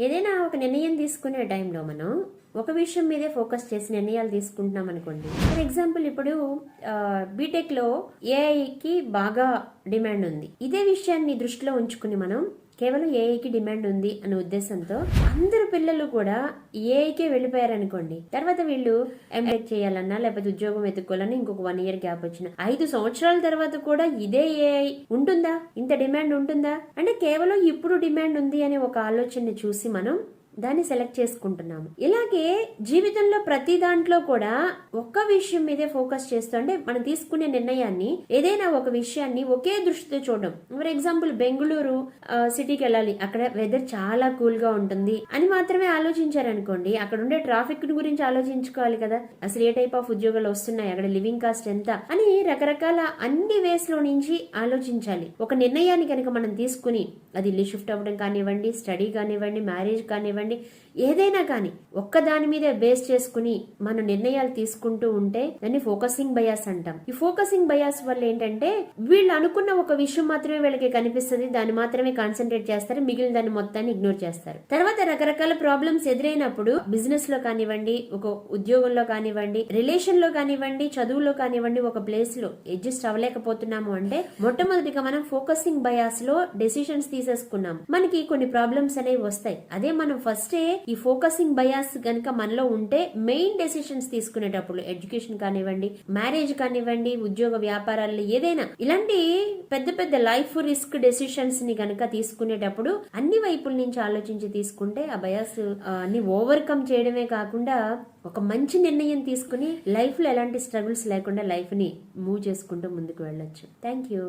ఏదైనా ఒక నిర్ణయం తీసుకునే టైంలో మనం ఒక విషయం మీదే ఫోకస్ చేసి నిర్ణయాలు తీసుకుంటున్నాం అనుకోండి. ఫర్ ఎగ్జాంపుల్ ఇప్పుడు బీటెక్ లో ఏఐకి బాగా డిమాండ్ ఉంది. ఇదే విషయాన్ని దృష్టిలో ఉంచుకుని మనం కేవలం ఏఐకి డిమాండ్ ఉంది అనే ఉద్దేశంతో అందరు పిల్లలు కూడా ఏఐకే వెళ్ళిపోయారనుకోండి. తర్వాత వీళ్ళు ఎంటెక్ చేయాలన్నా లేకపోతే ఉద్యోగం వెతుక్కోవాలన్నా ఇంకొక 1 year గ్యాప్ వచ్చిన 5 సంవత్సరాల తర్వాత కూడా ఇదే ఏఐ ఉంటుందా? ఇంత డిమాండ్ ఉంటుందా? అంటే కేవలం ఇప్పుడు డిమాండ్ ఉంది అనే ఒక ఆలోచనని చూసి మనం దాన్ని సెలెక్ట్ చేసుకుంటున్నాము. ఇలాగే జీవితంలో ప్రతి దాంట్లో కూడా ఒక్క విషయం మీదే ఫోకస్ చేస్తూ అంటే మనం తీసుకునే నిర్ణయాన్ని ఏదైనా ఒక విషయాన్ని ఒకే దృష్టితో చూడడం. ఫర్ ఎగ్జాంపుల్ బెంగళూరు సిటీకి వెళ్ళాలి, అక్కడ వెదర్ చాలా కూల్ గా ఉంటుంది అని మాత్రమే ఆలోచించారనుకోండి, అక్కడ ఉండే ట్రాఫిక్ గురించి ఆలోచించుకోవాలి కదా, అసలు ఏ టైప్ ఆఫ్ ఉద్యోగాలు వస్తున్నాయి, అక్కడ లివింగ్ కాస్ట్ ఎంత అని రకరకాల అన్ని వేస్ లో నుంచి ఆలోచించాలి. ఒక నిర్ణయాన్ని కనుక మనం తీసుకుని అది ఇల్లు షిఫ్ట్ అవ్వడం కానివ్వండి, స్టడీ కానివ్వండి, మ్యారేజ్ కానివ్వండి, ఏదైనా కానీ ఒక్క దాని మీద బేస్ చేసుకుని మనం నిర్ణయాలు తీసుకుంటూ ఉంటే దాన్ని ఫోకసింగ్ బయాస్ అంటాం. ఈ ఫోకసింగ్ బయాస్ వల్ల ఏంటంటే వీళ్ళు అనుకున్న ఒక విషయం మాత్రమే వీళ్ళకి కనిపిస్తుంది, దాన్ని మాత్రమే కాన్సన్ట్రేట్ చేస్తారు, మిగిలిన దాన్ని మొత్తాన్ని ఇగ్నోర్ చేస్తారు. తర్వాత రకరకాల ప్రాబ్లమ్స్ ఎదురైనప్పుడు బిజినెస్ లో కానివ్వండి, ఒక ఉద్యోగంలో కానివ్వండి, రిలేషన్ లో కానివ్వండి, చదువులో కానివ్వండి, ఒక ప్లేస్ లో అడ్జస్ట్ అవ్వలేకపోతున్నాము అంటే మొట్టమొదటిగా మనం ఫోకసింగ్ బయాస్ లో డెసిషన్స్ తీసేసుకున్నాం, మనకి కొన్ని ప్రాబ్లమ్స్ అనేవి వస్తాయి. అదే మనం ఫస్టే ఈ ఫోకసింగ్ బయాస్ గనక మనలో ఉంటే మెయిన్ డెసిషన్స్ తీసుకునేటప్పుడు ఎడ్యుకేషన్ కానివ్వండి, మ్యారేజ్ కానివ్వండి, ఉద్యోగ వ్యాపారాలు ఏదైనా ఇలాంటి పెద్ద పెద్ద లైఫ్ రిస్క్ డెసిషన్స్ ని గనక తీసుకునేటప్పుడు అన్ని వైపుల నుంచి ఆలోచించి తీసుకుంటే ఆ బయాస్ ని ఓవర్కమ్ చేయడమే కాకుండా ఒక మంచి నిర్ణయం తీసుకుని లైఫ్ లో ఎలాంటి స్ట్రగుల్స్ లేకుండా లైఫ్ ని మూవ్ చేసుకుంటూ ముందుకు వెళ్ళొచ్చు. Thank you.